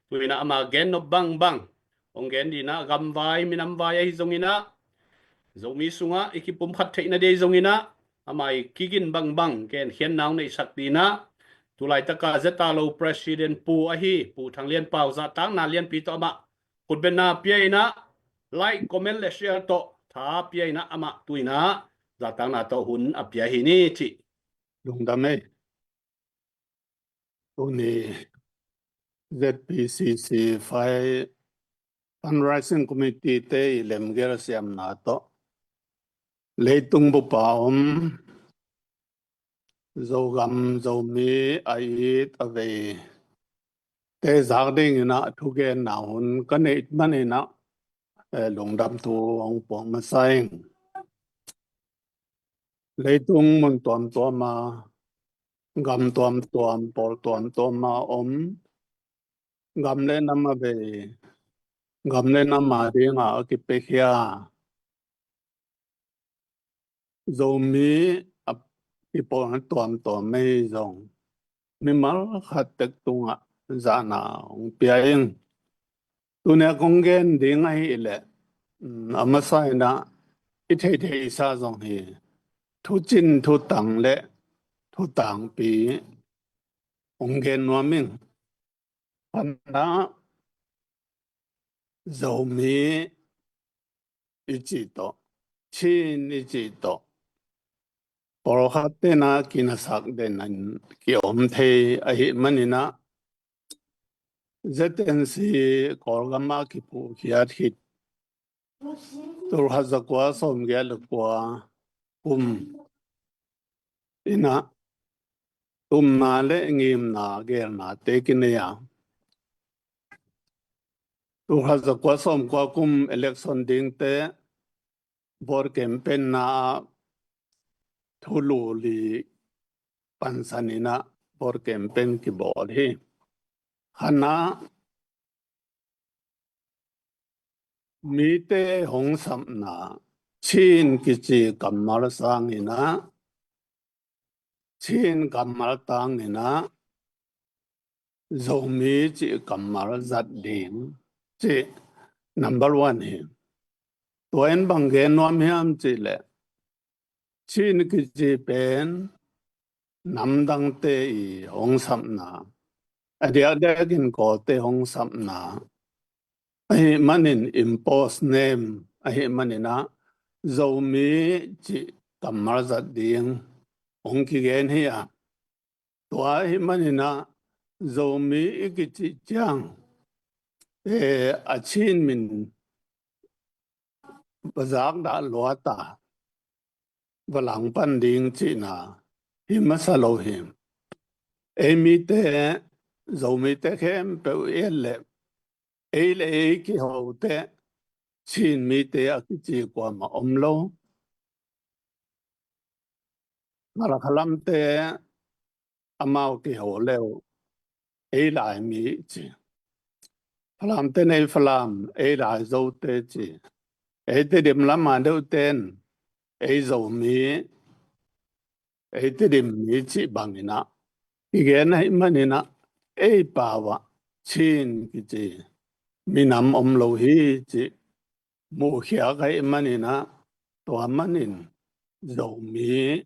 tui na ama gen no bang bang ong gen di na gam vai minam vai ai zongina zomi sunga ikipum khat theina de zongina amai kigin bang bang ken hian naw nei sak di na tulai taka zeta lo president pu a hi pu thang lian pau za tang na lian pi to ama kut ben na pi na like comment le share to tha pi na ama tuina za tang na to hun a pi hi ni chi lung đam ấy tôi nè ZPCC phải fundraising committee te lem ger siam na to lấy tung bộ bảo dầu gam dầu mi ai ở về te giác định na thu gen nào hun cái này mà này na lung đam thu ông bông mà sai lấy tung mình toàn mà gam toàn bol toàn mà gam lên nằm về gam lên nằm mà đi ngã cái bê kia dầu mi ập cái bộ toàn mấy dòng mình mal khát tết tung à giá nào biển tu nè công gen đi ngay lệ mà sai na ít hay sa dòng hi thu chín thu tăng lệ thu tăng bị công gen nó mình phần đó dầu mi ít chỉ to chín ít chỉ to bỏ khát tên na kina sắc đến anh kiểu thế ấy mà nè ZNC korgama ki pu hiat hit tur hazakwa som gel kwa ina na le ngim na gel na tekineya tur hazakwa som kwa election ding te bor campaign na thulu li pansanina bor campaign ki bor hi hana mi te hong sam na chin ki chi kamal sang ina chin kamal tang ina zo mi chi kamal zat din chi number 1 hi to en bang gen nom hiam chi le chin ki chi pen nam dang te I hong sam na adia dagin ko te hong sam na ai manin impose name ai manina zo mi chi kamal zat ding ong ki gen hi a to ai manina zo mi ki chi chang a chin min bazak da lo ta valang pan ding chi na hi masalo him emi te zo mi te khem pe ele ele ki ho te chin mi te a ki chi kwa ma om lo mara khalam te amao ki ho leo e lai mi chi phlam te nei phlam e lai zo te chi e te dim lam ma do ten e zo mi e te dim mi chi bangina ki ge na manina e pa wa chin ki chi mi nam om lo hi chi mu khia kai manina to manin zo mi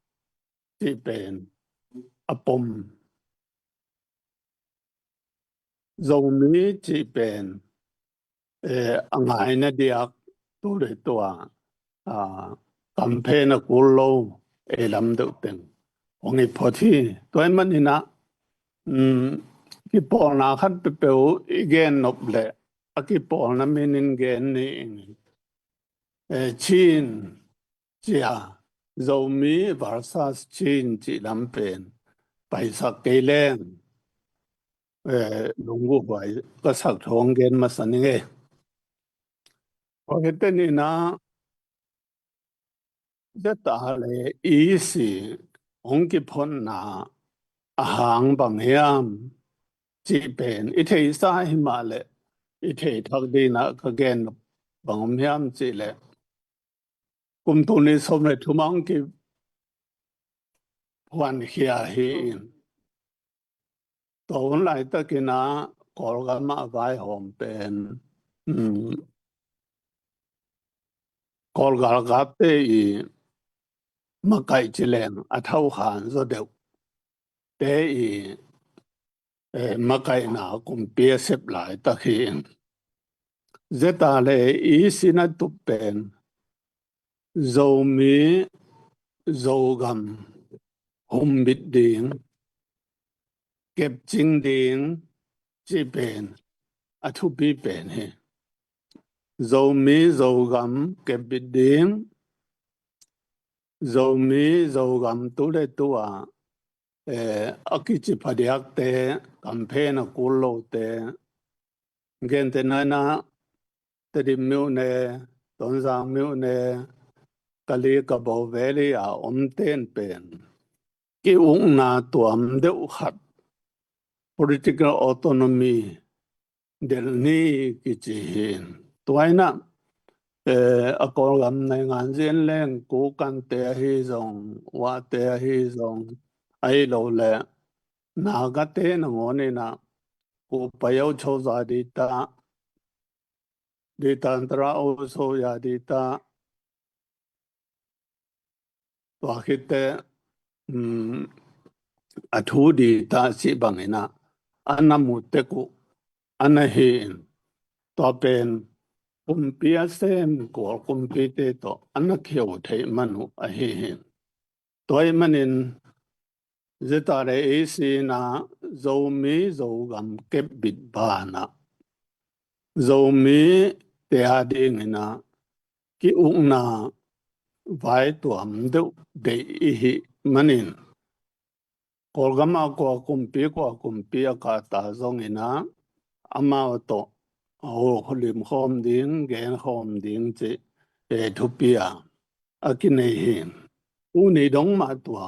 chi pen apom zo mi chi pen angai na diak tu le tua campaign a kullo e lam do ten ongi phothi toy manina ki por na khat pe pe again nop le aki por na minin gen ni chin chia zo mi versus chin chi lam pen pai sak ke len lungu bai ka sak thong gen ma san nge o heten ni na ta le easy ong ki phon na ahang bang hiam chi pen I thei sa hi ma le I thei thak di na ka gen bang hiam chi le kum tu ni som le thumang ki hwan hia hi in to lai ta ki na call gama vai home pen call galgate i makai chilen athau khan zo deu te i makai na kum pia sep lai ta hin zeta le i sina tu pen zo mi zo gam hum bit ding kep ching ding chi pen athu bi pen he zo mi zo gam kep bit ding zo mi zo gam tu le tu a akichi phadiak te campaign a kullo te gen te nana te di miu ne ton sang miu ne kali ka bo veli a ten pen ki ung na tuam de khat political autonomy del ni ki chi hin tuaina a kol gam nei ngan zen leng ku kan te hi zong wa te hi zong ai lo le na ga te na ngone na ku pa yau cho za di ta tra o so ya di ta wa khite a thu di ta si bangena ana mu te ku ana hin to pen kumpia sem ko kumpite to ana kheu thei manu a hin toy manin zetare isi na zo mi zo gam kep bit ba na zo mi te ha ding na ki ung na vai tuam deu de hi manin kolgama ko kumpi ka ta zong ina ama to ho holim khom ding gen khom ding che thupia akine hin u ni dong ma tua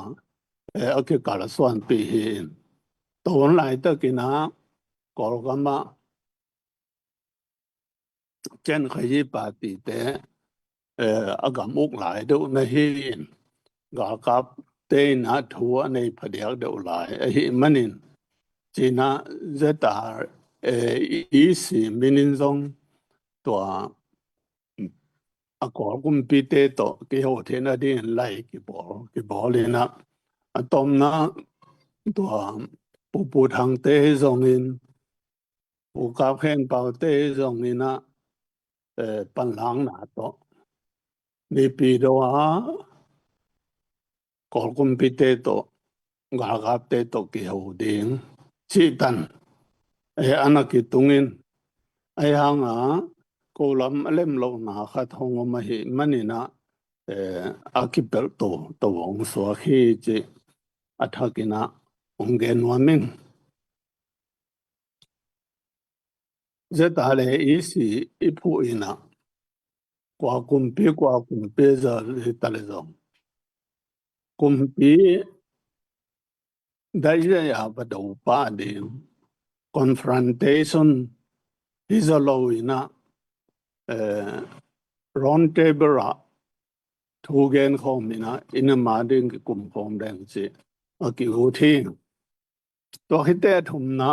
ake kala swan pi hin ton lai ta kina kolgama chen khayi pa ti te agam uk lai do na hin ga kap te na thua nei phadiak do lai hi manin china zeta isi minin zong tua a ko kum pi te to ki ho the na din lai ki bo le na atom na tua pu thang te zong in pu ka khen pau te zong in na pan lang na to ni pi do ha ko kum pi te to ga ga te to ki ho ding chi tan anaki tungin ai hanga ko lam alem lo na kha thong ma hi manina akipel to wong so khi che athakina ongen wamin zetale isi ipu ina kwa kumpi za tale zo kumpi dai ya ba do pa de confrontation is a law ina round table thu gen khom ina ina ma ding kum khom dang che aki ho thi to hite thum na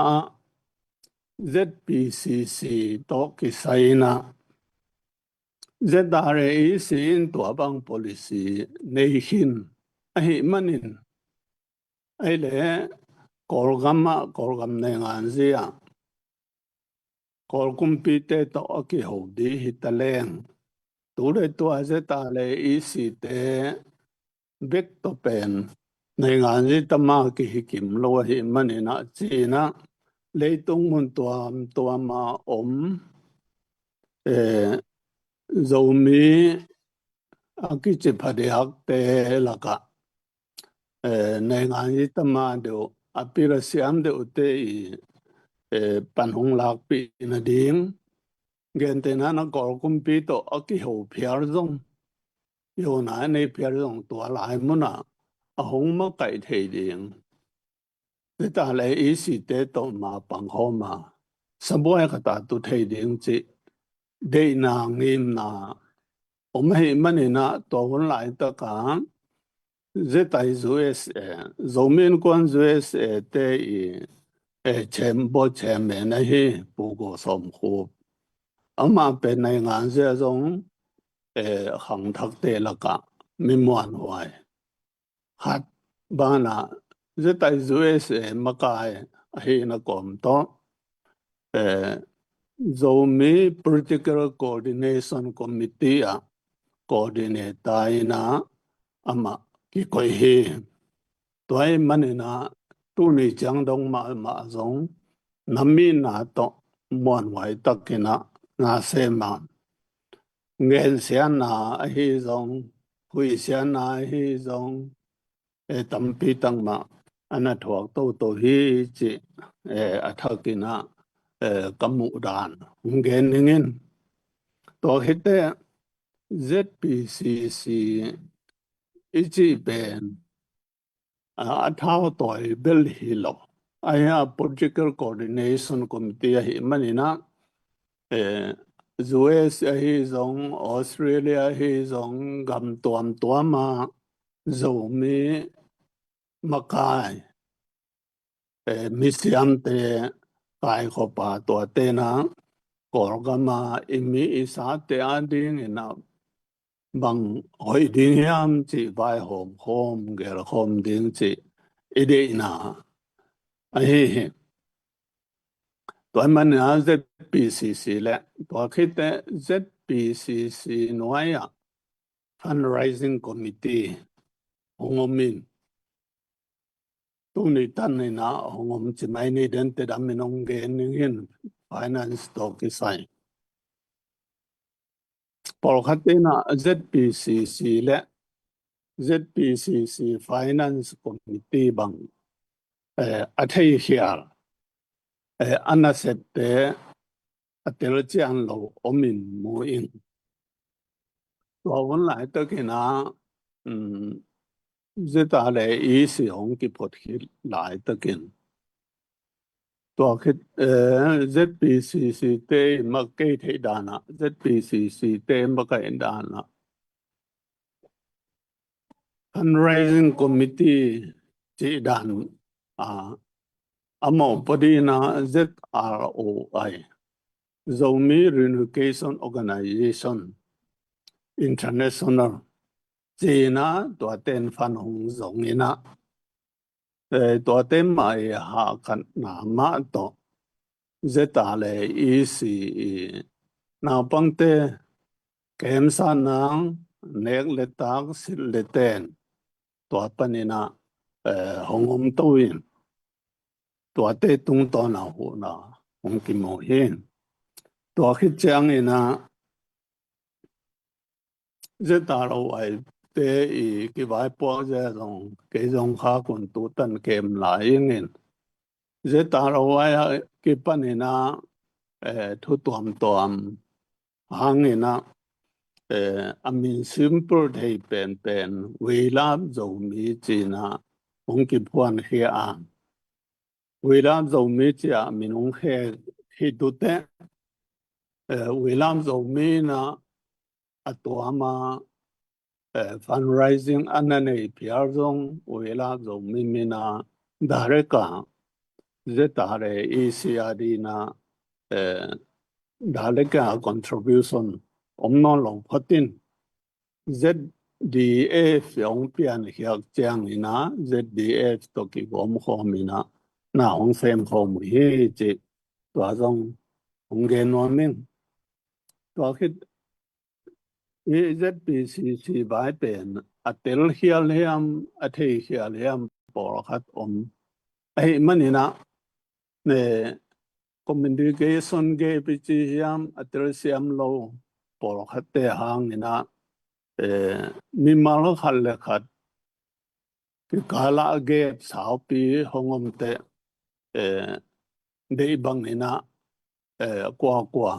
ZPCC to ki saina ZRA sin to bang policy nei hin ai manin ai le kolgam nei ngan zia kol kumpite to aki ho di hitaleng tu le to ZRA isi te bek to pen nei ngan zi tama ki hikim lo hi manina china leitung mun tua ma zomi akichi phadiak te laka nei ngan yi tama do apira siam de ute i panhong lak pi na ding gen te na kor kumpi to aki ho phiar zong yo na nei phiar zong tua lai muna a hong ma kai thei ding ta le isi te to ma pang ho ma saboy ka ta tu thei ding chi de na ngim na hi manina to hon lai ta ka zetai US zomin kon US te i 全部前面那些不过上课，嘛เป็นในงานเสียจงหังทักเตละกะไม่มวนไว้ฮัดบ้านะจะไต่จุเอสมากายให้นักกอมโตจะมี political coordination committee อะ coordinate ไายนะมากี่คนเฮตัวมันนะตัวนี้จังดงมาจงน้ำมีนาโตมวนไว้ตักกินะนาเซมัน nghe xem na hi zong hui xem na hi zong tam pi tang ma ana thuak to hi chi athakina kamu dan ngen ngin to hite ZPCC ichi ben athao toy bel hilo aya political coordination committee hi manina US hi zong Australia hi zong gam tuam ma zo mi makai mi siam te kai ko pa to te na kor ga ma imi isa te ading na bang hoi ding yam chi vai hom gel hom ding chi ide na aiตัวมันนะZPCC แหละตัวคิดแต่ ZPCC น้อยอ่ะ fundraising committee องค์มินตรงนี้ท่านนี่นะองค์จะไม่นี่เดินแต่ดำมินองเกนนึง finance ตัวกิสัยพอคัดเนะ ZPCC และ ZPCC finance committee บางอัธยเฮียอันนั้นเสร็จแต่อัตราจ้างเราอมินมูอินตัววันไหนตะกี้นะจะตาเลยอีสิของกิพดคิดหลายตะกี้ตัวคิดZPCC เตมักเกยเทดานะ ZPCC เตมักเกยดานะ fundraising committee จีดานอพอดีนะ ZROI Zomi Reunification Organization International จีนะตัวเต็นฟันหงสงนี่นะตัวเต็นมาหากันนามาต่อเจตาเลยอีสีนาปังเตเกมสานังเนกเลตักสิเลเตนตัวปนินะหงมตุยตัวเตตุงตัวนาหูนะหงกิโมเฮนตัวคิดจังนี่นะเจตาเราไอเตอีกี่ใบปวกเจตงกี่จงข้าคนตัวตันเกมหลายเงินเจตาเราไอกี่ปนินะทุตวมหางนี่นะอามินซิมเปิลให้เป็นเวลาจะมีจีนะองค์กิพวนเฮียอันเวลาจะมีจีอามินองค์เฮียดุเตเวลาจะมีนะตัวมา fundraising อันนั้นเองพิจารณาเวลาจะมีนะดาริกาจะตาเรอีซีอารีนะดาริกา contribution นอนลงพัดิน ZDF องเปียนเฮียกเจียงนี่นะ ZDF ตัวกี่ผมขอมีนะน่าองเฟมขอมือจีตัวจงองเกนวันนึงตัวคิดZPCC บายเป็นอัตเตลเฮียเลียมอัตเฮียเลียมปอร์คัดมันนี่นะเนี่ย communication เกปิจิยามอัตเตลเซียมโลปอร์คัดเตหางนี่นะมีมาลขัดเลขัดคือกาลาเกบสาวปีหงมเตได้บังนี่นะกว่า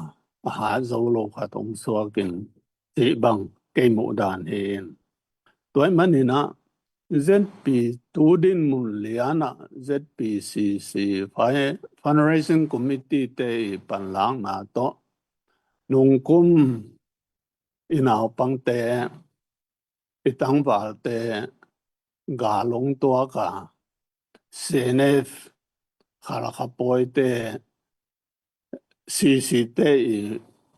หาโซโลขัดองสวกินจีบังเกยมุดานเองตัวมันนี่นะ ZP ตูดินมุลเลียนะ ZPCC fundraising committee เตปันหลังนาโตนุงกุมอินาวปังเตอิตังบาลเตกาลงตัวกาเซเนฟ khara khapoi te si te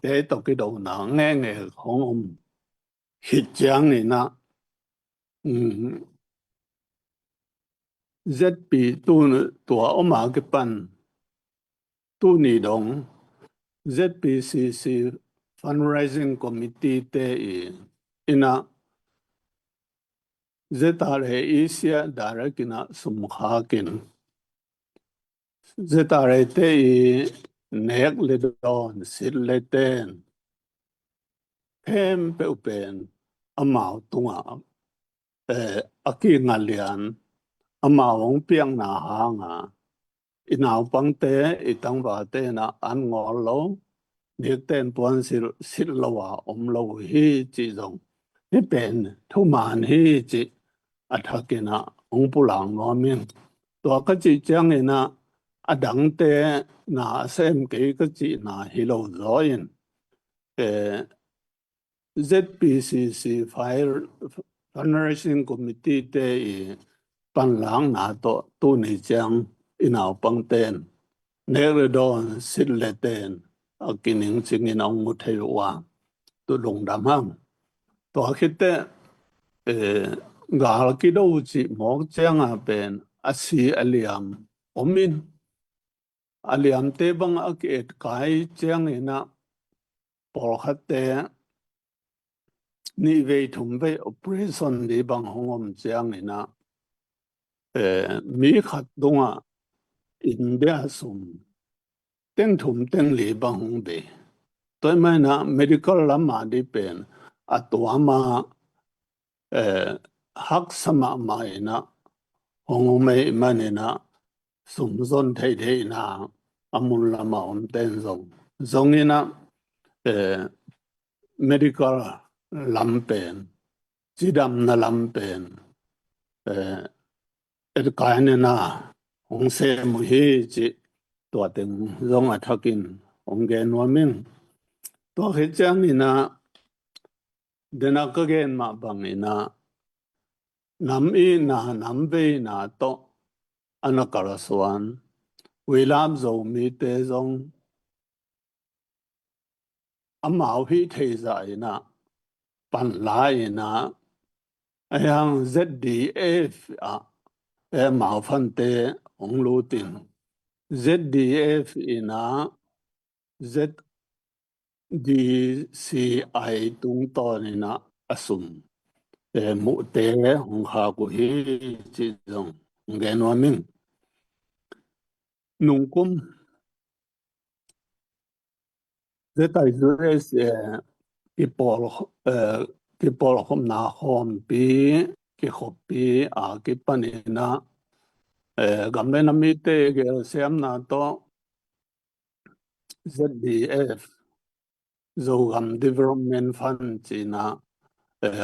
te to cái đầu na nghe không hit chang ni na ZP tu tua oma cái pan tu ni dong ZPCC fundraising committee te ina zetare Asia direct ina sumkhakin zetare te nek le don sit le ten hem pe upen amao tunga aki ngalian amao ong piang na hanga inaw pang te itang ba te na an ngol lo nek ten puan sit lawa om lo hi chi dong hi pen thu man hi chi athakina ong pulang no min to ka chi chang ina adang te na sem ke ka chi na hi lo zoin ZPCC Fire Fundraising Committee te pan lang na to tu ni chang inaw pang ten nere don sit le ten akining chingin ong mu thei wa tu long dam ham to khite gal ki do chi mok chang a pen asi aliam omin aliam te bang ak et kai chang ina por khatte ni ve thum ve operation di bang hongom chang ina mi khat dunga india sum ten thum ten li bang hong be toy mai na medical lama di pen atwa ma hak sama ma ina hong me manina sum zon thei thei na amul lama om ten zong ina medical lampen chidam na lampen kaine na hong se mu hi chi to teng zong athakin ong gen wa min to he chang ina dena ka gen ma bang ina nam i na nam ve na to anakara swan wilam zo mi te zong amao hi thei za ina pan la ina ayang ZDF mao phan te ong lu tin ZDF ina ZDCI tung ton ina asum mu te hong ha ku hi chi zong ngen wa min nung kum zetai zures ki pol khom na khom pi ki khop pi a ki panina gamle na mi te ge sem na to ZDF Zogam Development Fund china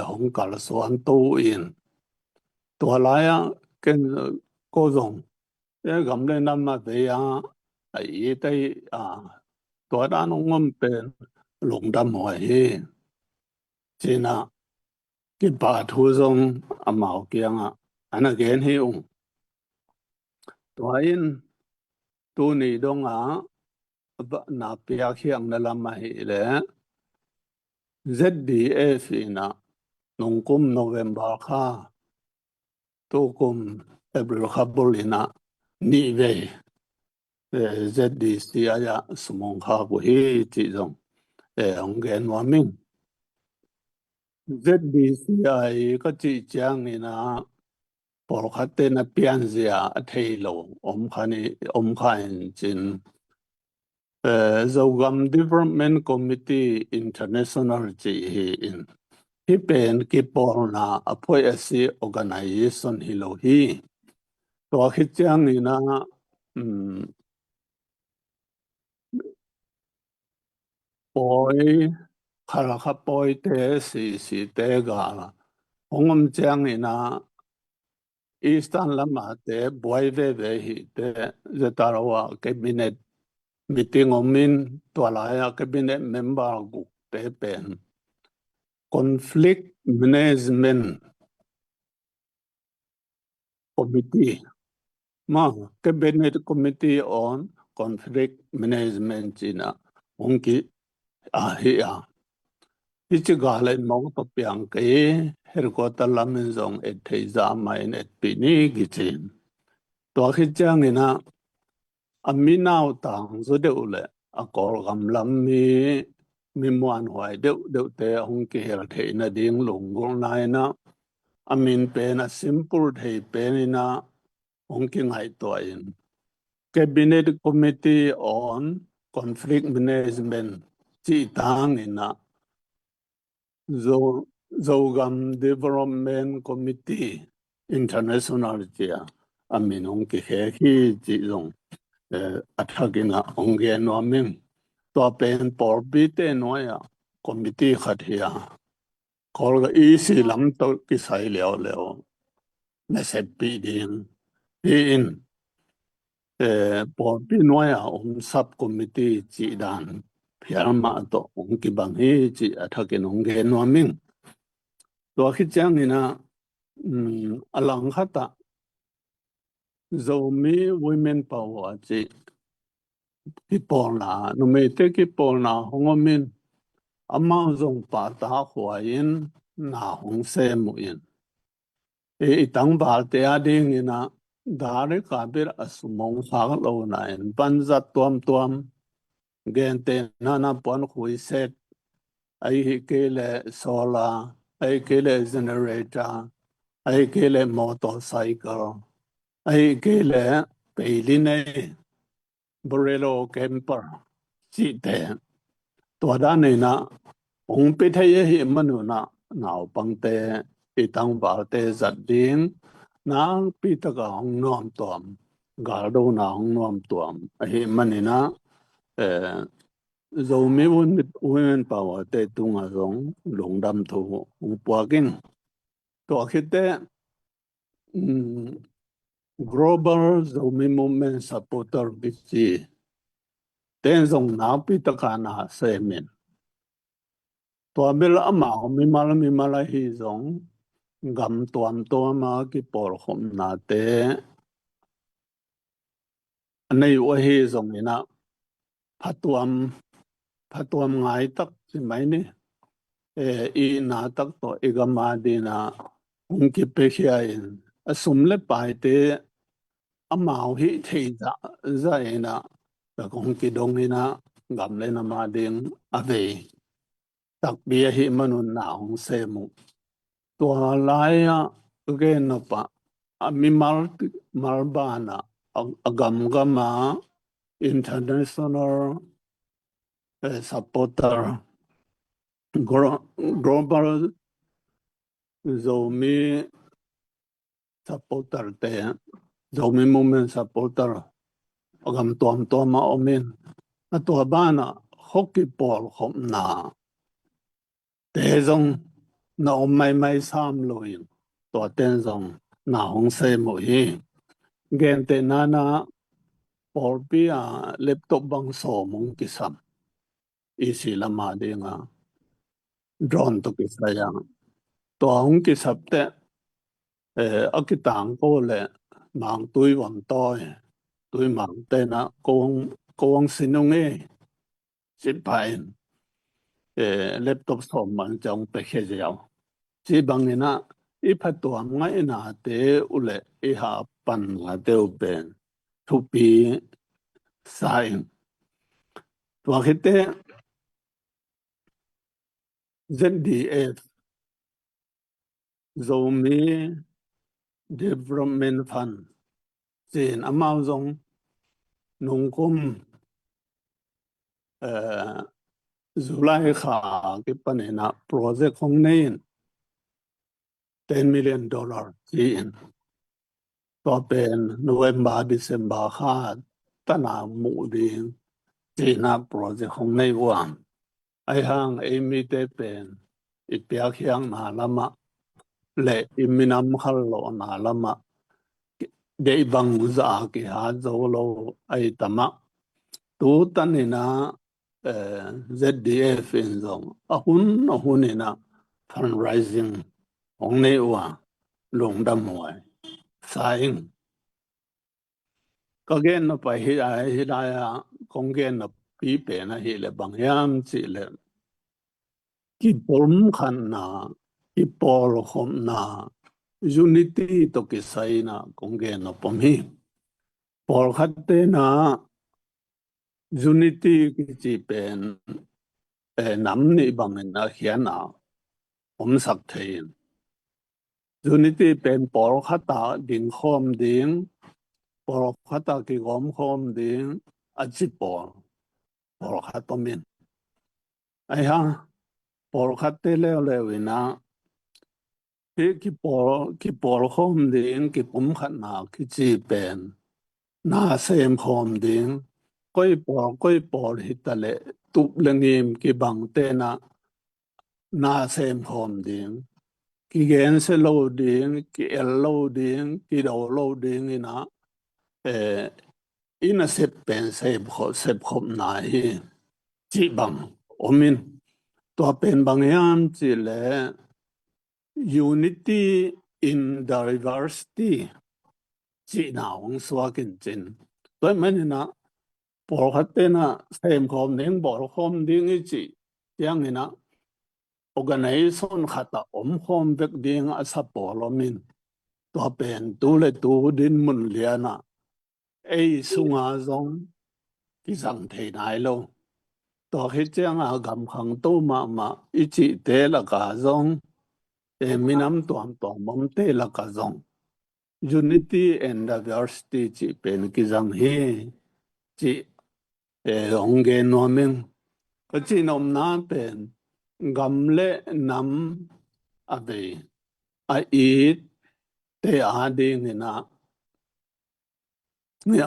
hong kal suan tu in to laya ken ko zong gamle na ma be ya ai te to da no ngom pen lung dam ho hi china ki ba thu zong amao kiang ana gen hi ung to in tu ni dong na pia khiang na lama hi le ZDF ina nung kum November kha tu kum April kha bolina ni ve ZDC aya sumong kha ku hi chi zong ong gen wa min ZDC ai ka chi chang ina por khatte na pian zia thei lo om khain chin Zogam Development Committee International chi hi in hi pen ki por na apoi asi organization hi lo hi to khi chang ina poi khara kha poi te si te ga hongom chang ina Eastern lama te boy ve hi te zetarawa cabinet meeting omin to la cabinet member gu te pen conflict management committee Ma Cabinet Committee on Conflict Management China Onki Ahia. Ichigale Mong Topiang Ke Herkota Lamenzong et Teza Main et Pini Gichin. Tua Hichangina Aminao Tang Zodeule a call gam lam mi muan hoài đệu te hong ki her the na ding lung gong nai na amin pen a simple the pen na hong ki ngai to in cabinet committee on conflict management chi tang ina zo gam development committee international chia amin hong ki he hi chi zong athagina hong ge no min to pen por bi te noya committee khat hiya kol ga isi lam to ki sai leo na se pi ding in por bi noya sub committee chi dan phiar ma to ki bang hi chi athakin ge no min to khi chang ina alang khata zomi women power chi ki por na no me te ki por na hongomin amang zong pa ta huayin na hong se mu in itang bal te ading ina dare ka bir asumong sa lo na in banza tuam gen te na pon khui set ai hi ke le solar ai ke le generator ai ke le motorcycle ai ke le peiline borelo camper chi te to da ne na hong pe the ye hi manu na nào bằng tê itang bảo tê giật điên nang pi ta ka hong nom tuam gar do na hong nom tuam hi manina zo me women power tê tung a rong long dam thu u pa king to khite global zo me movement supporter bi chi ten zong na pi ta ka na se men to bel ama mi mala hi zong gam tuam to ma ki por khom na te nei wa hi zong ina phatuam ngai tak si mai ni i na tak to igama dina ung ki pe khia in asum le pai te amao hi thei za ina ta kong ki dong ina gam le na ma ding ave tak bia hi manun na hong se mu to lai again no pa mi malbana agam gama international supporter global zomi supporter te zomi movement supporter agam tom ma omen ato bana hockey ball khom na te zong na mai sam loin to ten zong na hong se mo hi gen te nana por pia laptop bang so mong kisam isi lama dinga drone to kisaya to hong kisap te akitang ko le mang tui wan toy tui mang te na kong sinung sipain laptop so man chong pe khe jaw chi bang ina ipatuam ngai na te ule ha pan nga te upen thupi sain to khite ZDF zomi development fund sin amao zong nung kum zulai kha ki panena project hong nein $10 million in to pen November December kha tana mu ding china project hong nei wan ai hang mi te pen ipia khiang na lama le iminam khal lo na lama de bang za ki ha zo lo ai tama tu tanina ZDF in zong ahun ina fundraising ong nei wa long dam wai saing có cái nó phải hi đại à con cái nó bị bệnh à hi là bằng yam chỉ là cái bốn khăn na cái ball hôm na unity to cái sai na con cái nó bấm hi ball khát thế na unity cái chỉ bệnh nắm ni bằng na hiền na ông sắc thế unity bệnh ball khát ta đình hôm đình ball khát ta cái gom hôm đình à chỉ ball khát bấm hin ai ha ball khát thế leo leo na cái ball hôm đình cái bấm khát na cái chỉ bệnh na xem hôm đình coi ball hít lệ tụp lên im cái bằng tên na xem hôm đình cái gen sẽ lâu đình cái lâu đình cái đầu lâu đình ina ina xếp hôm nay chỉ bằng omin tua pen bằng yam chỉ là unity in diversity chỉ nào ông xóa kinh chân tôi mình na bỏ khát tên xem hôm đình bỏ hôm đình ấy chỉ tiếng ina organization khata hôm việc đình asa bỏ lo min tua pen tu le tu din mun liana ấy sunga zong cái rằng thế này lo to hết trang gam khang tô mà ít chỉ thế là cả dòng minam tuam tuam mắm thế là cả dòng unity and diversity chỉ bên cái rằng he chỉ ông nghe nói mình cái chỉ nom na bên gam lệ nam à về à ít thế à đi nghe na nghe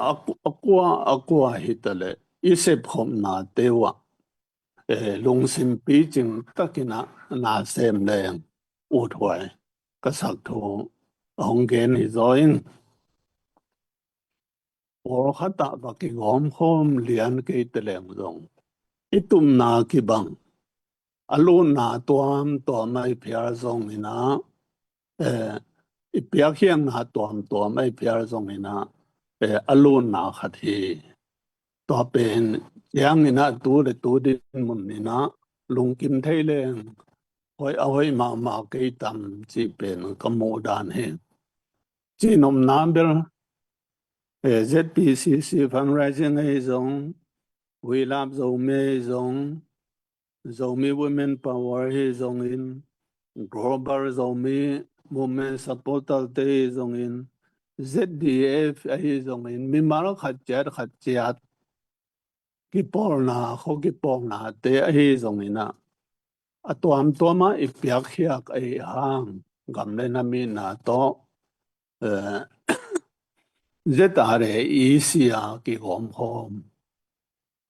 aqua hít lệ ít xếp hôm na thế wa lung sim pi chừng tất cái na xem lên u thoại cái sắc thù ông gen thì rồi ở khát ta và cái gom hôm liền cái tê lem rong ít tụm na cái bằng alo na tuam mai phía rong ni na ít phía hiang na tuam mai phía rong ni na alo na khát hi tua bên yang ni na tu đi mun ni na lung kim thấy lên hỏi mà cái tâm chỉ bên cái mô đàn hè chỉ nôm nam bên ZPCC fundraising hay giống We Love Zomi giống Zomi Women Power hay giống in Global Zomi Women Supporter Day giống in ZDF hay giống in mi mà nó khát chết cái bol na không cái bol na te hay giống in à tua mà ít biết khiak ai hang gam lên na mi na to rất là ý xì cái gom hôm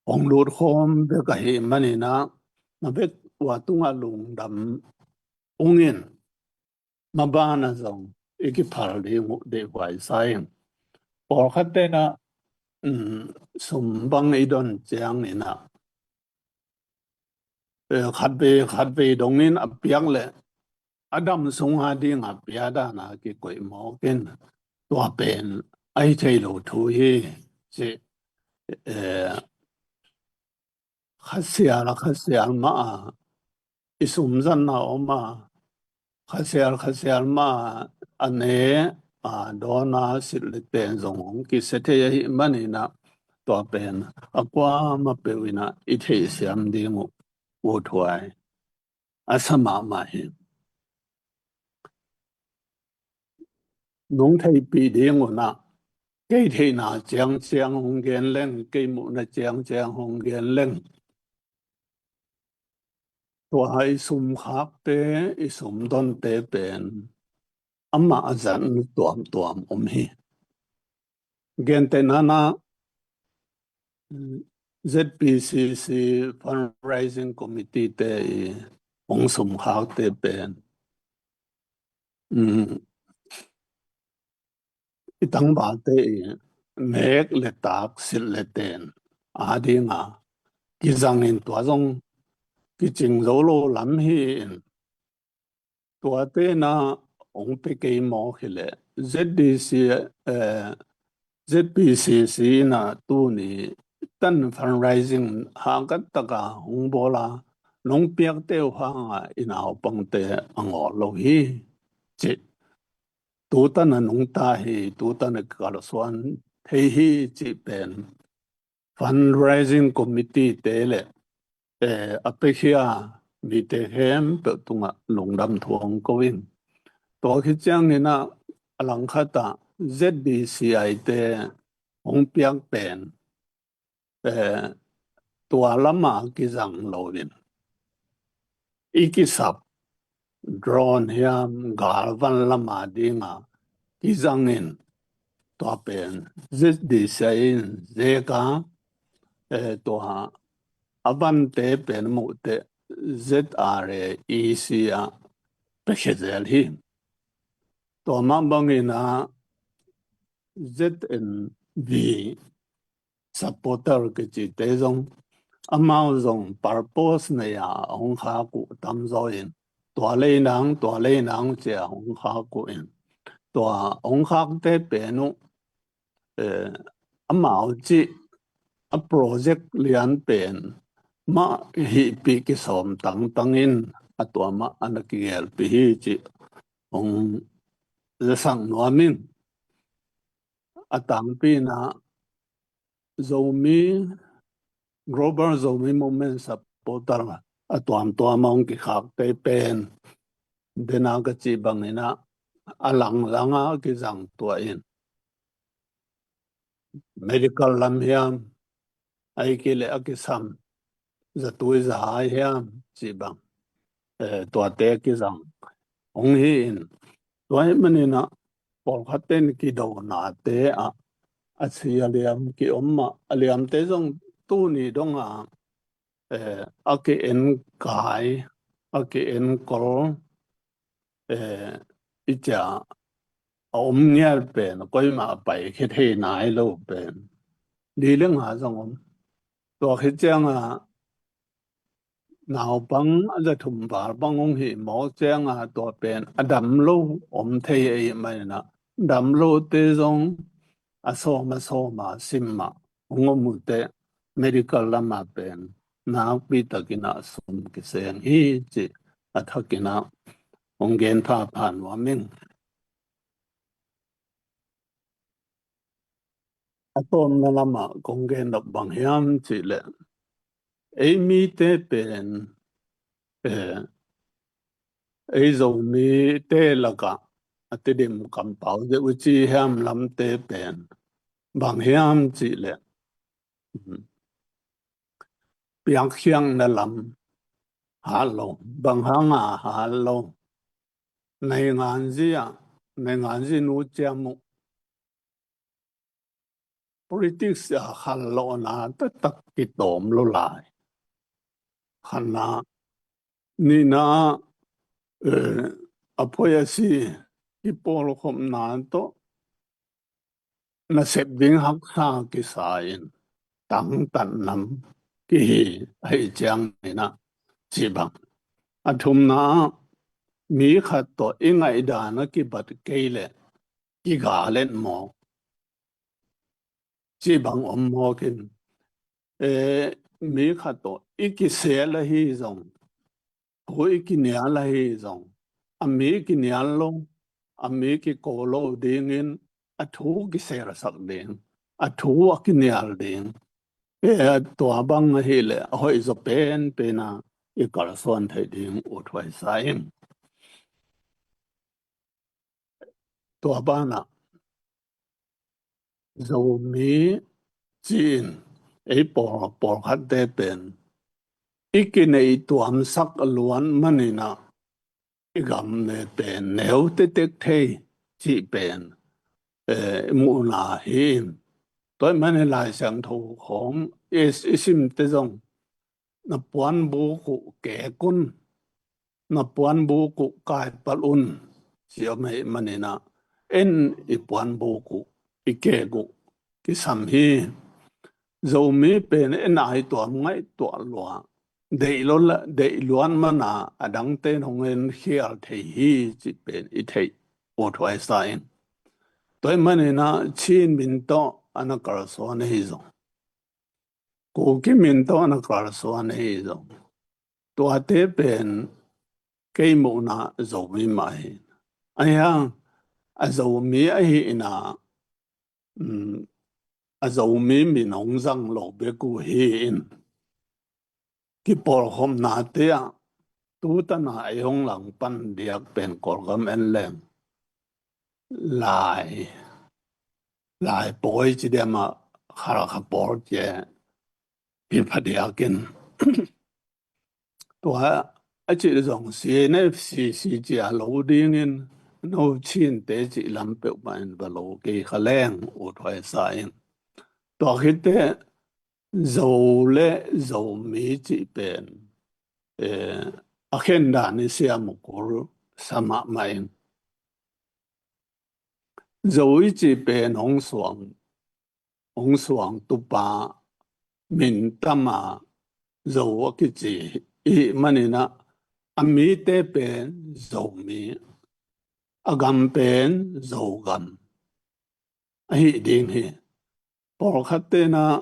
ông lụt hôm bé cái hệ mà này nó bé qua tung lùng đầm ông yên mà ba na giống cái phật để quay sai bỏ khát tên sum bang ấy đòn giang này khát về đông nên biếng lệ Adam sung ha đi ngà bia đa cái quậy máu kinh tua bền ai thấy lỗ thu hi chỉ khát xia mà isum dân nào mà khát xia mà anh ấy đó na xịt lệ bền giống cái sẽ thấy mà này tua bền qua mà biểu na ít thấy xiêm đi ngủ vô thoại sao mà hi nông thầy bị đi ngủ cái thì giang hồng gen lên cái mũ giang hồng gen lên tua hai sum khác tế sum don tế bền amma dẫn tuam hi gen tên ZPCC fundraising committee tế ông sum khác tế bền itang ba tế mek le tak sil le ten đi cái răng in tua rong cái trình dấu lô lắm hi tua tế ông bị cái mỏ khi lệ ZDC ZBCC na tu ni tan fundraising hang kat taka hung bola nong piak teo hang a inaw pang te ango lo hi che tu tan nong ta hi tu tan kal swan thei hi chi pen fundraising committee te le apexia mi te hem pe tunga lungdam thuang ko in to khi chang ni na alang khata ZBCI te hong piak pen tua lama ki zang lovin iki sap drone hiam galvan lama dinga ki zangin tua pen ZBCI zeka tua aban te pen mu te ZREC a pechezel hi tua mambangina ZNV supporter ke chi te zong amao zong purpose ne ya hong kha ku tam zo in tua le nang che hong kha ku in tua hong kha te pe nu amao chi a project lian pen ma hi pi ki som tang tang in atua ma anakiel pi hi chi hong sang nuamin atang pi na zomi global zomi moment supporter atuam tua mong ki khak te pen dena ka chi bangina alang langa ki zang tua in medical lam hiam ai ki le akisam zatui za hai hiam chi bang tua te ki zang ong hi in tua manina por khaten ki do na te a achi aliam ki omma aliam te zong tu ni donga ake en kai ake en kol icha om nial pen koi ma pai khe the nai lo pen li leng ha zong om to khe chang a nào bang za thum bar bang ong hi mo chang a to pen adam lo om the ai mai na dam lo te zong a so ma sim ma ong mu te medical lama pen na pi takina sum ki sen hi chi athakina ong gen tha phan wa min atom na lama kong gen dok bang hiam chi le ei mi te pen ei zo mi te laka ati dim kam pau de uchi hiam lam te pen bang hiam chi le piang khiang na lam ha lo bang hanga ha lo nei ngan ji nu chamu politics a khal lo na ta tak ki tom lo lai khana ni na apoya si ki pol khom na to na sep ding hak sa ki sain tang tan nam ki ai chang ni na chi bang athum na mi khat to ingai da na ki bat keile ki ga len mo chi bang om mo kin mi khat to iki se la hi zong ho iki nia la hi zong a mi ki nia lo a mi ki ko lo ding in a thu ki se ra sak ding a thu a ki nia ding to bang hi le hoi zo pen pe na i kal son thai ding o thwai sai to ba na zo mi chin ei por khat te pen iki nei tuam sak luan manina igam ne pen neu te tek thei chi pen mu na hin toy mane lai sang tho khom isim te zong na puan bu ku ke kun na puan bu ku kai palun siam me manina en i puan bu ku i ke ku ki sam hi zo mi pen en ai to ngai to lwa dei lo la dei luan mana adang ten hong en hial thei hi chi pen i thei o thwai sa in toy manina chin min to ana karasuan hizo. Cô cái mình to ana karasuan hizo. Tua tế bên cây mù na dầu mi mai. Ai ha, a dầu mi ai na, a dầu mi mình hong răng lộ bê cụ hiên. Cái bò hôm na tế à, tu ta na ai hong lang pan diak bên cổ gam en leng. Lại, lại bồi chỉ đem mà khá khá bò chế. Bị phát diakin. Tua, a chỉ dòng xì nè xì chỉ à lâu điên in. Nô chín tế chỉ làm biểu bản và lâu kỳ khá leng ổ thoại xa Tua khi tế dầu lệ dầu mỹ chỉ bên a khen đàn ni xe một cổ sa mạ mai dầu ý chỉ bên hong xuang tu ba min tâm à dầu cái gì ý mà nè a mỹ tế bên dầu mỹ a gam bên dầu gam a hi điên hi bỏ khát tế na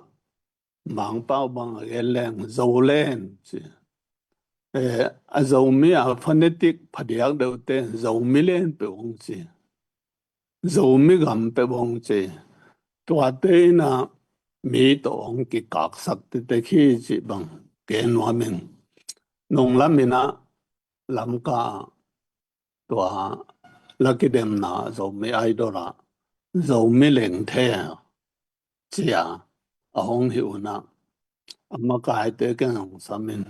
mang bao bằng cái leng dầu lên a dầu mi a phonetic phát diak đầu tiên dầu mi lên bị ông chị dầu mi gam bị ông chị tua tế na mi tổ ông cái các sắc tế khi chị bằng cái noa mình nông lâm mình na làm cả tua là cái đêm na dầu mi ai đó là dầu mi lên thế chị à ông hiểu na mà cái tế cái ông sa mình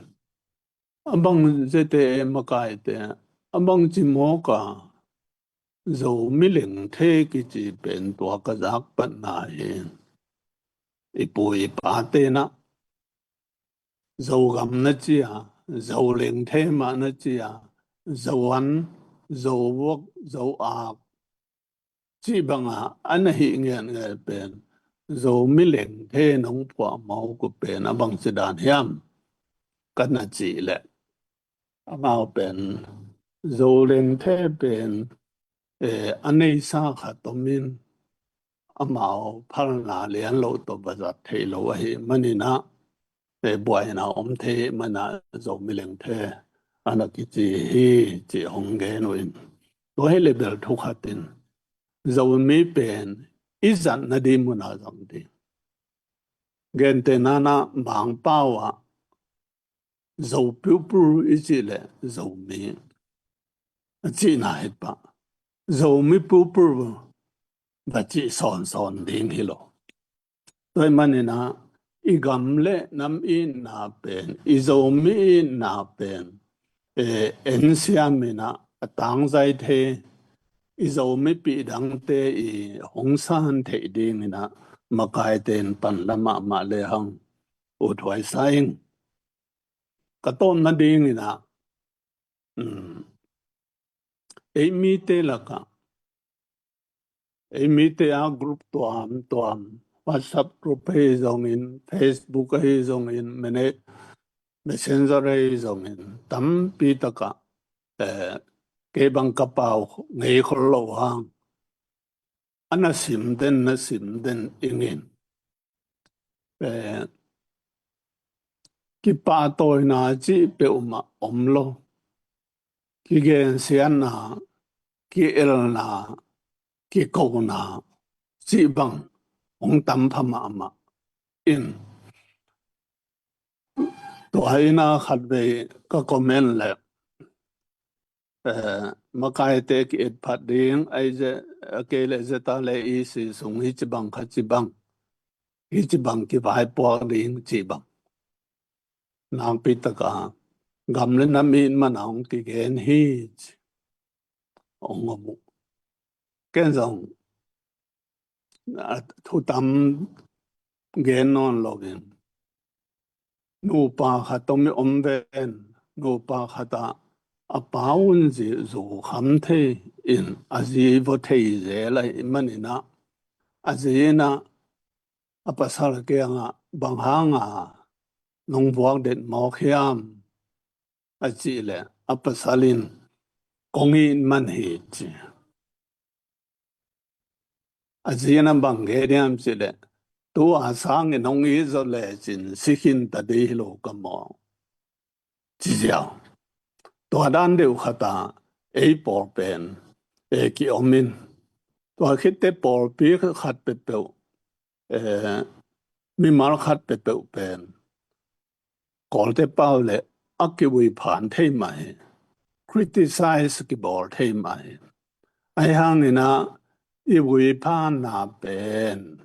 bang zete makai te abang chi mo ka zo miling the ki chi pen to ka zak pan na he ipui pa te na zo gam na chi a zo ling the ma na chi a zo an zo wok zo a chi bang a an hi ngen nge pen zo miling the nong po mau ko pen abang chi dan hiam kan na chi le amao pen zo ling the pen anh ấy sao khát tôm min, amao phal na liền lâu to bazat thấy lâu ấy mà nina, buổi nào om thấy mà na zo mi leng thế, anh ấy chỉ hong gen win, tôi hay level thu khát tin, zo mi pen, izan na đi mun azam đi, gen te nana bang bao à, zo piu piu ichi le zo mi, chỉ na hết ba, zo mi piu piu và chỉ son điên hi lo tôi mà nè na i gam lệ nam in na pen i zo mi in na pen en siam mi na tang zai the i zo mi pi dang te i hong san the ding na ma kai ten pan lama ma le hang u thoi saing ka ton na ding na mi te la ka mi te a group to am WhatsApp group hay dòng in Facebook hay dòng in Messenger hay dòng in tắm pi tất cả cái bằng cấp bao ngày khổ lâu hàng anh na sim den ingin cái ba tôi na chỉ biểu mà lo cái gen xian na cái el na cái câu na chỉ bằng ông tâm phàm mà in tôi na khát về các comment lại mà cái thế cái phát điện ấy giờ cái lệ giờ ta lệ ý sử dụng hít bằng khát chỉ bằng cái vài bỏ điện chỉ bằng nàng bị tất cả gam lên nằm in mà nàng cái gen hít ông ngô cái dòng thu tâm gen non login nụ pa khát tôm ôm ven nụ pa khát ta a paun gì dù khám thế in a gì vô thế dễ lại mà nè a gì na a pasal cái ngà bằng hàng à nông vuông đến mò khiam a gì lệ a pasalin công in man hết a gì na bằng cái điểm gì lệ tua sang in hong ý rồi lệ chính sikin ta đi lô cầm mò chỉ giáo tua đan đều khata ấy bỏ bên ấy ki omin tua khít tế bỏ bì khát bê bèo mi mal khát bê bèo bên gọi tế bao lệ ác ki vi phản thế mày criticize ki bỏ thế mày ai hang ina i vi phản na bên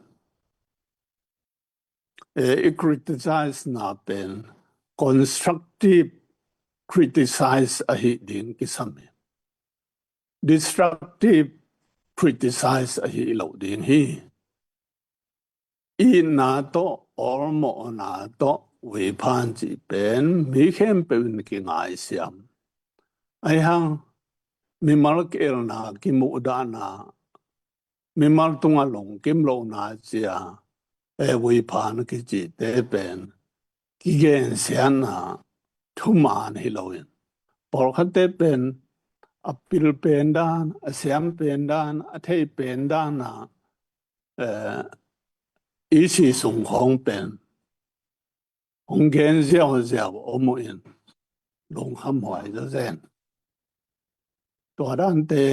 criticize na bên constructive criticize a hi ding ki sami destructive criticize a hi lo ding hi i na to or mo na to vi phan chi pen mi khem pe ki ngai siam ai hang mi mal ke na ki mu da na mi mal tunga long kim lo na chia vi phan ki chi te pen ki gen sian na thu man hi lo yin por khat te pen apil pen dan asiam pen dan athei pen dan na ý chí sung khong pen hong gen xiao xiao o mo yin long ham hoài zo zen to dan te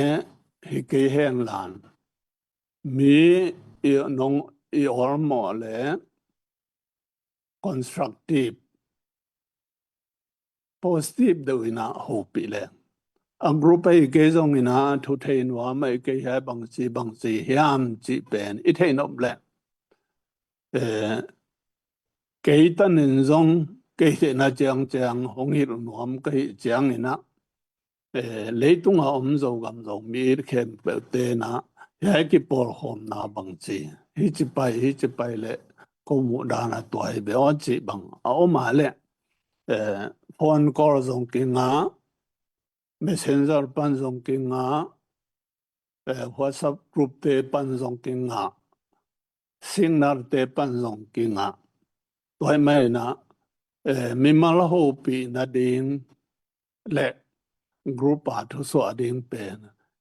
hi ke hen lan mi i nong i or mo le constructive positive de ina hope le a group ai ke zong ina thu thein wa mai ke ha bang si hiam chi pen I thein op le cái tân hình dung cái thế na chẳng chẳng hong hil nuam cái chẳng ina lấy tung họ dầu gam dầu mi khem bel te na ya ki por hom na bang chi hi chi pai le ko mu da na toai be o chi bang a o ma le phone call zong ki nga messenger pan zong ki nga whatsapp group te pan zong ki nga signal te pan zong ki nga toai mai na mi mal ho pi na ding le group a thu so ding pen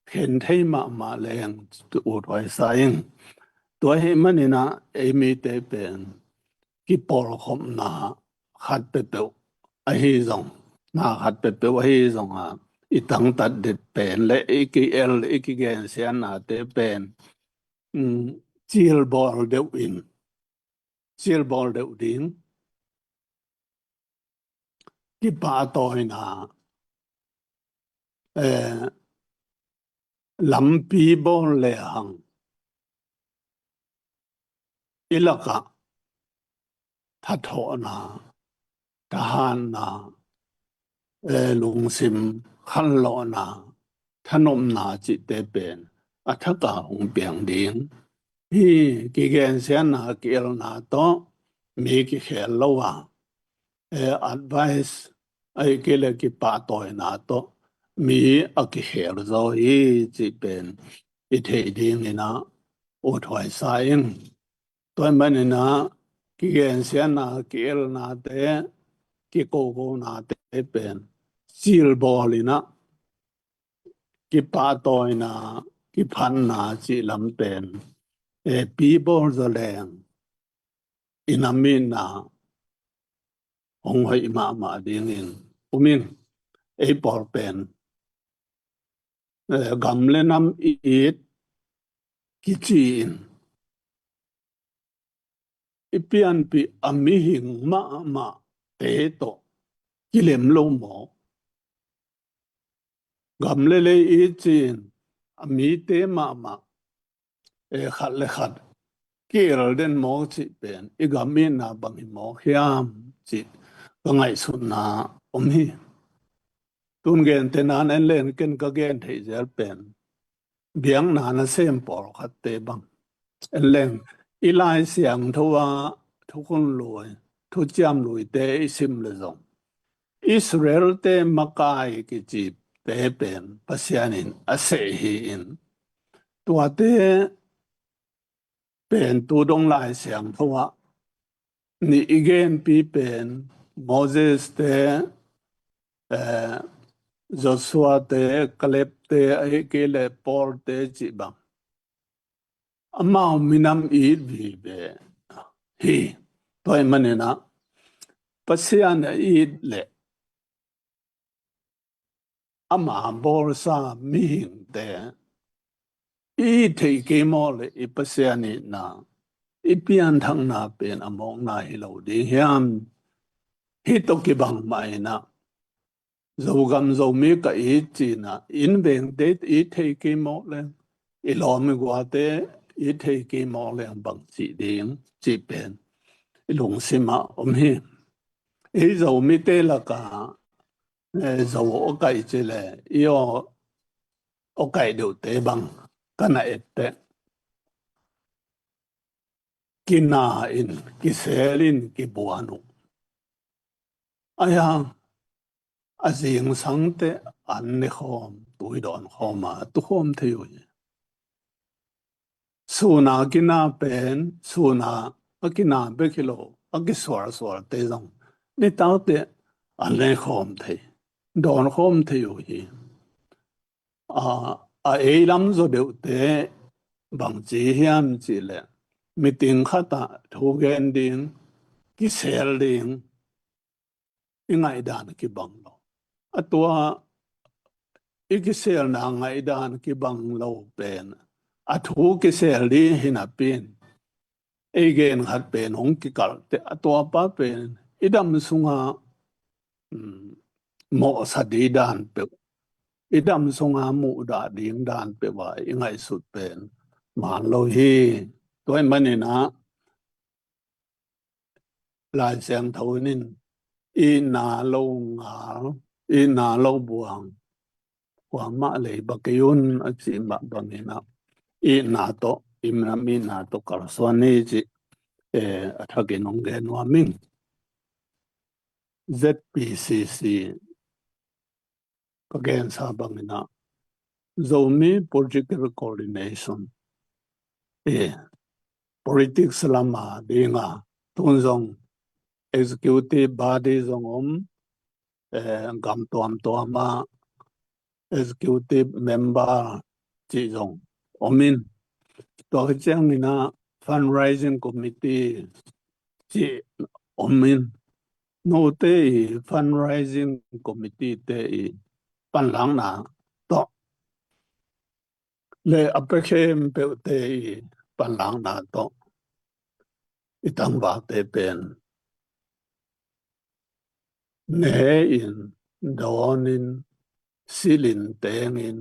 khen thei ma leng tu roi saing toy he manina e mi te pen ki por khom na khat pe pe a hi zong na khat pe pe a hi zong a I tang tat det pen le e ki el e ki gen sian na te pen chill ball deuh ding ki pa toy na lam pi bol le hang ilaka tha tho na ta han na lung sim khan lo na thanom na chi te pen a tha ka hong piang ding hi ki gen sian na ki el na to mi ki khel lo wa advice ai ke le ki pa toy na to mi a ki khel zo hi chi pen I thei ding ina o thoi sa in toy man ina ki gen sian na ki el na te ki ko na te pen sil bol ina ki pa toy na ki phan na chi lam pen pi bol zo leng ina min na hong hoi ma ding in umin por pen gam le nam it ki chi in ipian pi ami hing ma te to ki lem lo mo gam le I chin ami te ma khat le khat ki ral den mo chi pen I gam min na bang hi mo hiam chi ngai sun na hi tun gen te nan en len ken ka gen thei zel pen biang na na sem por khat te bang en len ilai siang thowa thukun loi thu cham loi te sim le zong Israel te makai ki chi te pen pasianin ase hi in tua te pen tu dong lai siang thowa ni igen pi pen Moses te Joshua te Caleb te ai ke le Paul te chi bang amao minam I vi be hi toy manina pasian I le ama borsa ming te I thei ke mo le I pasiani na I pian thang na pen among na hi lo ding hiam hi to ki bang mai na zo gam zo mi ka I chi na in beng te I thei ke mo le I lo mi gwa te I thei ke mo le bang chi ding chi pen I lung sima hi I zo mi te la ka zo o kai chi le I o kai do te bang kana ette kina in kiselin ki buanu aya azing sangte an ne khom tui don khoma tu khom theu suna kina pen suna akina bekilo akiswar swar te zong ni taute an ne khom thei don khom theu hi a eilam zo de te bang chi hiam chi le meeting khata thogen ding ki sel ding ingai dan ki bang lo atwa ikisel na ngai dan ki bang lo pen athu ki sel di hinapin egen hat pen hong ki kal te atwa pa pen idam sunga mo sadi dan pe idam sunga mu da ding dan pe wa ingai sut pen man lo hi toy manina lai siang thau nin I na lo nga I na lo buang wa ma le bakayun at si ma banina I na to imna mi na to karswani ji athagi nonggen wa ming ZPCC again sa bangina zomi political coordination politics lama dinga tunzong executive body zong gam tuam ma executive member chi zong omin to chang na fundraising committee chi omin no te fundraising committee te pan lang na to le apekhem pe te pan lang na to itang ba te pen ne in donin silin tengin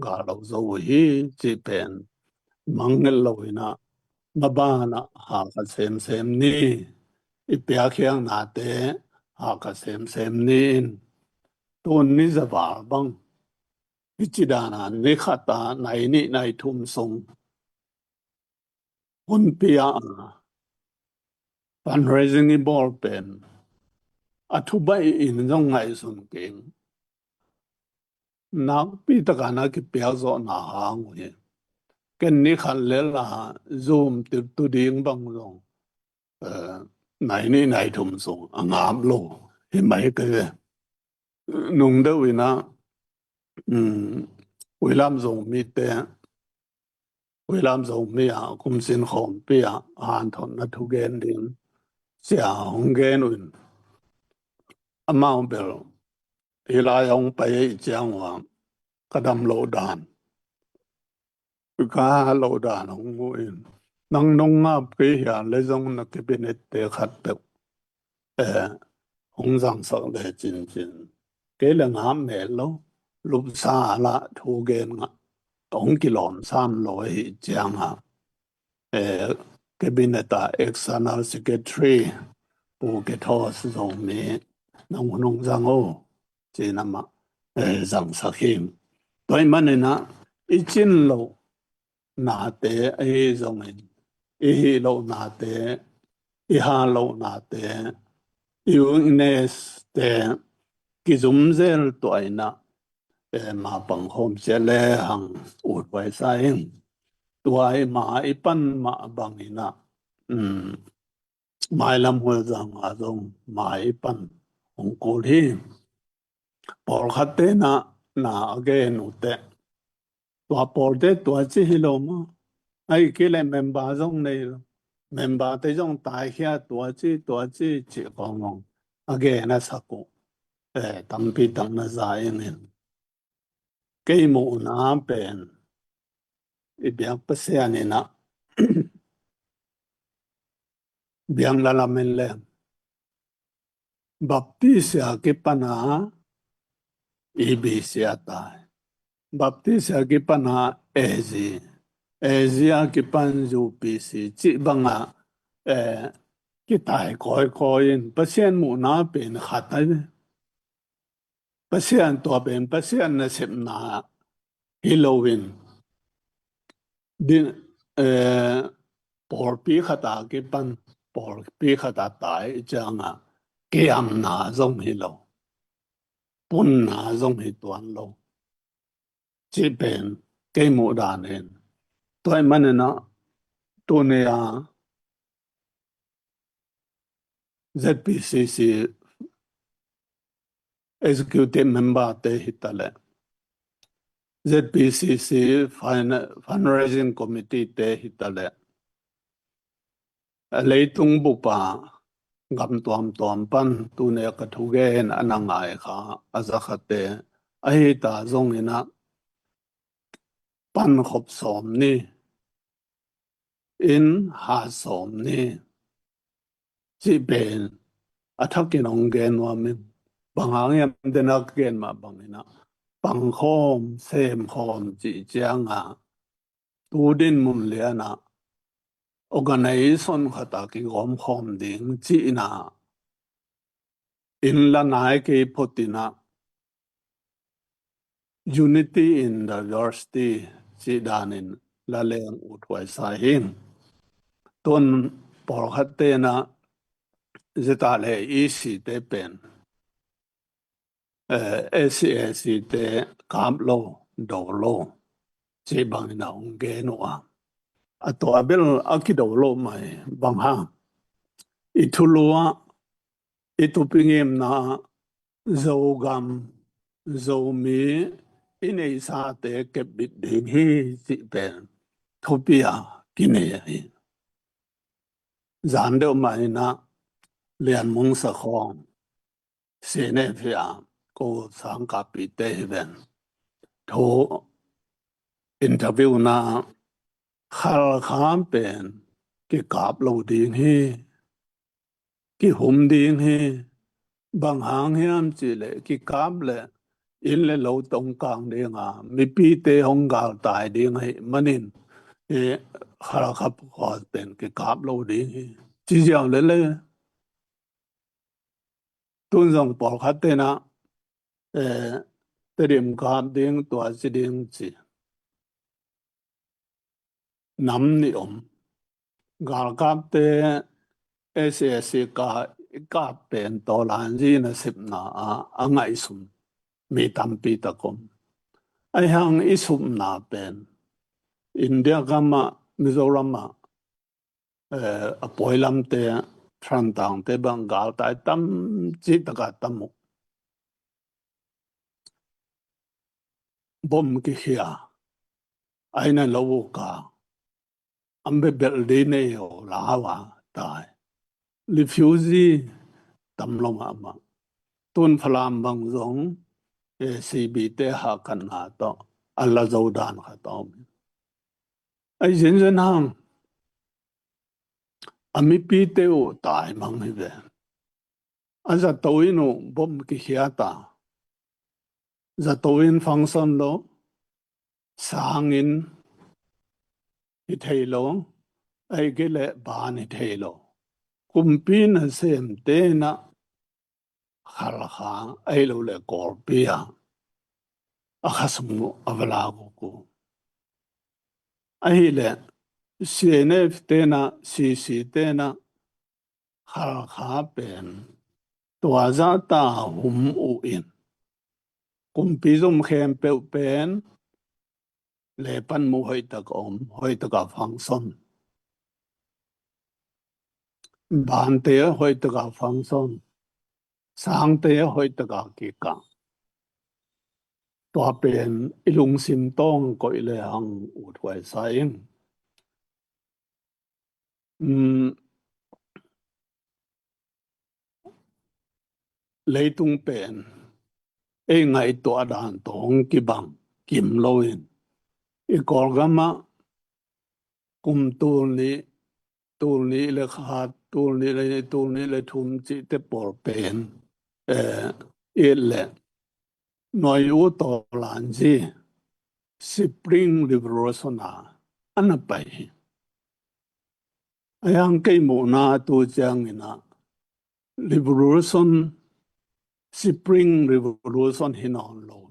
ga lo zo hi chi pen mangel lo na mabana ha ka sem ni ipia khiang na te ha ka sem nin ton ni zawa bang ichidana ne khata nai ni nai thum song hun pia fundraising i ball pen athubai in jong ngai sun keng nak pi takana ki pia zo na hang we ken ni khan le la zoom tu ding bang zong nai ni nai thum song angam lo hi mai ke nung de we na we lam zong mi te we lam zong mi a kum sin khom pi a han thon na thu gen ding sia hong gen un amount bel ila yong pa ye chang wa kadam lo dan ka lo dan hong mo in nang nong ngap ke ya le zong na cabinet te khat pe hong zang sa le chin ke le ngam me lo lup sa la thu gen nga hong ki lom sam lo hi chang ha cabinet a external secretary pu ke thos zong me nong zang o che na ma zang sa khim toy manena ichin lo na te zong in lo na te ha lo na te ines te ki zum zel to aina ma pang hom se le hang ut pai sai tuai ma ipan ma bangina mai lam hol zang a zong mai pan ong ko hi por khatte na again ute tua por de tua chi hi lo ma ai ke le member zong nei member tới trong đại kia tua chi chỉ có mong again là sao cũng tâm bị tâm là dài nên cái mũ na bên ibiang pasya ni na biang la men le baptisya ke pana ibisya ta baptisya ke pana ezia ke panju pisi chi banga cái tài coi bác sĩ mù na bên khát đấy bác sĩ tua bên bác sĩ là xem na Halloween din bỏ bị khát à cái ban bỏ bị khát à tại chẳng à cái am na giống Hello bún na giống Hi tuan lo chỉ bên cái mù đàn hen tôi mình nó tôi này à ZPCC executive member te hitale ZPCC fundraising committee te hitale lấy tung bộ pa gam tuam pan tu ne ka thu gen anangai kha azakhate ai ta zong ina pan khop som ni in ha som ni chi ben athakin ong gen wa min bangang yam denak gen ma bangina bang khom sem khom chi chiang a tu din mun le na organization khata ki gom khom ding chi na in la nai ke potina unity in diversity chi danin la leng utwai sa hin ton por khatte na zeta le isi te pen SCSC te kam lo do lo chi bang na ong ge no a ato abel akido lo mai bang ha itulua itupingem na zogam zomi inei sa te ke bit ding hi si pen thopia kine hi zan de mai na lian mong sa khong se ne phia ko sang ka pi te ben tho interview na khal kham pen ke kap lo ding hi ki hum ding hi bang hang hiam chi le ki kap le in le lo tong kang ding a mi pi te hong gal tai ding hi manin e khal khap ko pen ke kap lo ding hi chi jiang le tun zong por khat te na e te rim kap ding tua chi ding chi nam ni gal kap te SSC ka pen to lan ji na sip na a ngai sum mi tam pi ta kom ai hang isum na pen India kama Mizoram ma a poilam te tran tang te bangal tai tam chi ta ka tamu bom ki hia ai na lo ka ambe bel de ne yo la wa tai refugee tam lo ma tun phalam bang zong CB te ha kan ha to Allah Zaudan kha to ai zen hang ami pi te o tai mang hi ve aza toino bom ki hiata za toin function lo sangin hi thailo ai ge le ban hi thailo kumpin sem te na khal kha ai lo le kor pia akhasmu avla ko ai le CNF te na CC te na khal kha pen tua za ta hum u in kumpi zum khem pe pen le pan mu hoi tak hoi tak function ban te hoi tak function sang te hoi tak ki ka tua pen ilung sim tong ko ile hang u thwai sai lấy tung bền ấy ngày tọa đàn tổng kỳ bằng kim lôi ấy có gama cùng tu ni le khát tu ni le thum chỉ te bỏ bền ít lệ nói yếu tố làm gì Spring Liberation anh bay ayang kay mo na tu chang ina Liberation Spring Revolution hinon lo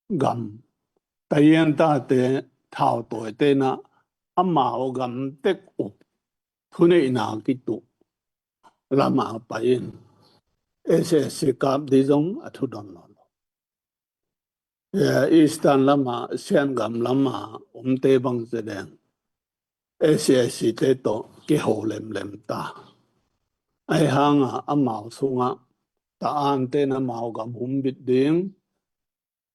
gam tayen ta te thao toy te na amao gam tek up thune ina ki tu lama pain ese se kap di jong athu don lo Eastern lama sian gam lama te bang zedeng ese si te to ki ho lem ta ai hanga amao sunga ta an te na mau gam bit ding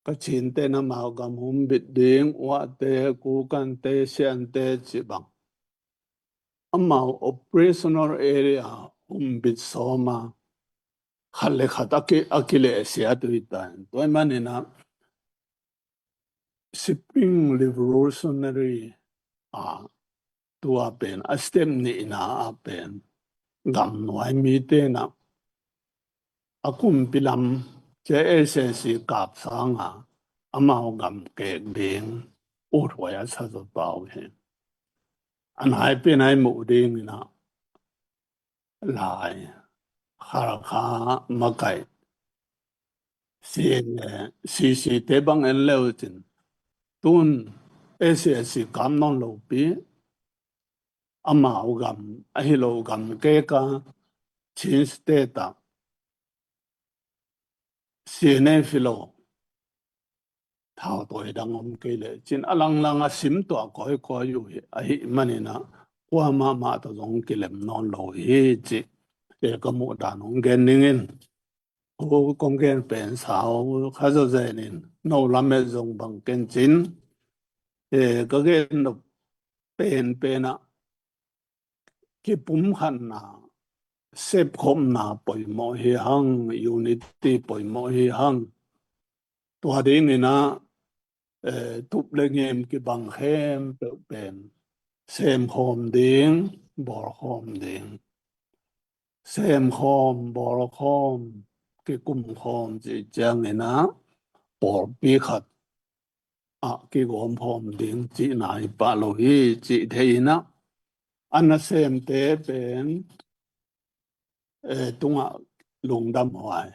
ka chin te na mau gam bit ding wa te ku kan te sian te chi bang amao operational area bit soma khalle khatake akile sia tu itan to manina Spring Revolutionary tua pen a stem ni na a pen gam noi mi te na akum pilam che essence kap sanga amao gam ke ding o thwa sa zo tao he an hai pe nai mu ding na lai khara kha makai si te bang en leo tin tun essence kam non lo pi amao gam a hi lo gam ke ka chin ste ta si ne philo thao tôi đang ôm cây lệ chín alang lang a sim to coi yu a hi manina qua ma to dong ki lem non lo hi chi e ko mu da nong gen ningin ko kong gen pen sao kha zo ze nin no la me zong bang ken chin e ko gen no pen a ki pum khan na sep khom na poi mo hi hang unity poi mo hi hang to ding ina tục lên em cái bằng khem tự bền xem khom tiếng bỏ khom tiếng xem khom bỏ khom cái cung khom chỉ chẳng này ná bỏ bi khát cái gom khom tiếng chỉ này ba lô hi chỉ thấy ná anh xem tế bền tung ạ lùng đâm hoài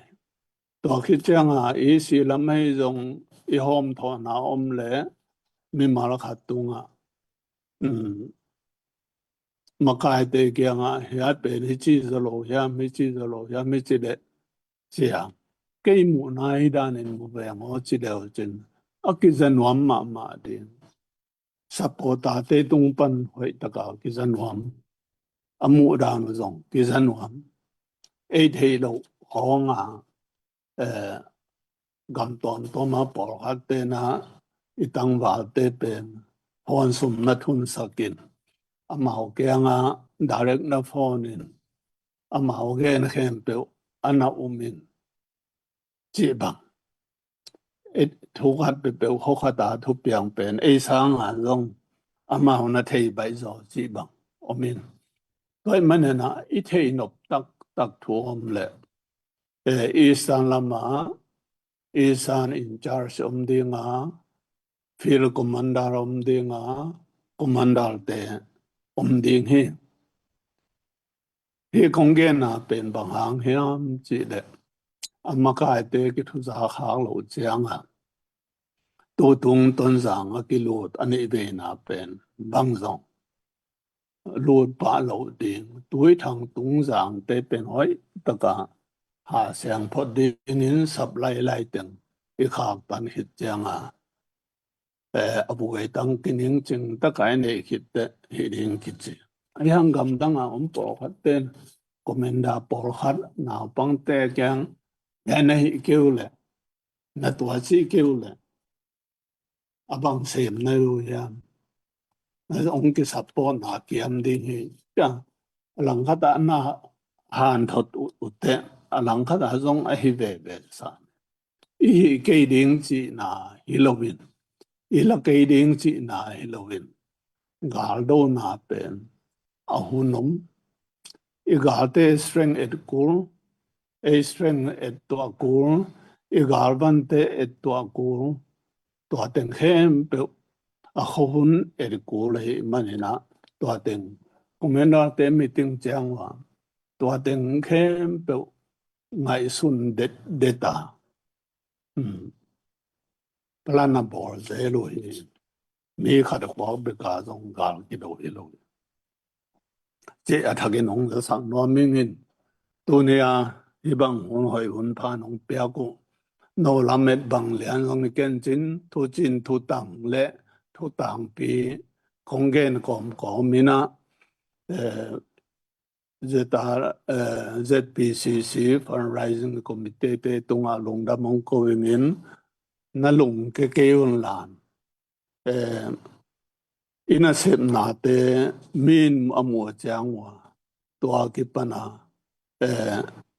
to khi chẳng ý xí lắm hay dùng ý hôm thọ nào lẽ mi mal khat tunga makai te kya nga ya pe ni chi zalo ya mi chi de sia ke mu nai da ne mu be ngo chi de o chen akizan wam ma de sapota te tung pan hoi ta ka kizan wam amu da no zong kizan wam e thei lo ho nga gam ton to ma por khat te na itang wa te pen hon sum na thun sakin amao ke nga direct na phone in amao ke na khem pe ana umin chi bang et thu khat pe ho khata thu piang pen e sang a long amao na thei bai zo chi bang umin toi manena I thei nop tak thu om le isan lama isan in charge dinga field commander dinga commander te ding hi kong gen na pen bang hang hiam chi de amma kai te ki thu za khang lo chiang a tu tung ton zang a ki lut ani ve na pen bang zong lut pa lo ding tui thang tung zang te pen hoi taka ha siang phot din in sap lai teng I khak pan hit chiang a abu ai tang kining ching ta kai ne khit te hi ding ki chi yang gam dang a po khat ten komenda por khat nào bang te kyang ya nei kêu le na tua chi kêu le abang sem na lu ya ông cái sắp bỏ nà kiếm đi hi chẳng lăng khát đã na hàn thật ute lăng khát đã giống ai về sa ý cái điển chỉ na Halloween ý là cái điển chỉ na Halloween gal đô na pen à hunum ý gal te strength et cool a strength et to cool ý gal van te et to cool to ten khem pe a hun et cool hi manina to ten kumena te meeting chang wa to ten khem pe ngai sun data plana bor zelo hi mi khad ko be ka zong gal ki do ilo che athage nong za sang no mingin tu ne a ibang hon hoi hun pha nong pya ko no lamet bang lian long ken chin thu tang le thu tang pi kongen kom mina ZPCC fundraising committee te tunga long da mong ko min na lung ke keun lan ina sep na te min amu chang wa to ki pana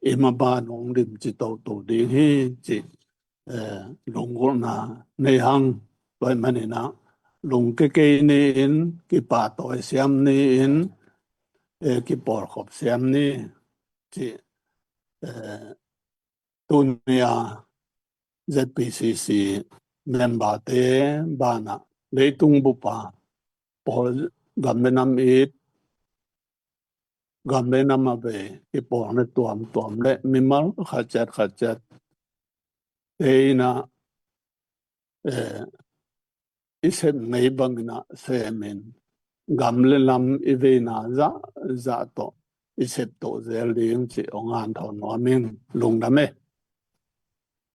ema ba nong lim chi to ding hi chi long go na nei hang toy mani na lung ke ni in ki pa to siam ni in ki por khop siam ni chi tunia ZPCC member te bana leitung bu pa por gambenam it gambenam ave ki por ne tuam le mimal khachat eina isem nei bangna semen gamle lam ivena za to isep to zel ding chi ongan thon no min lungdame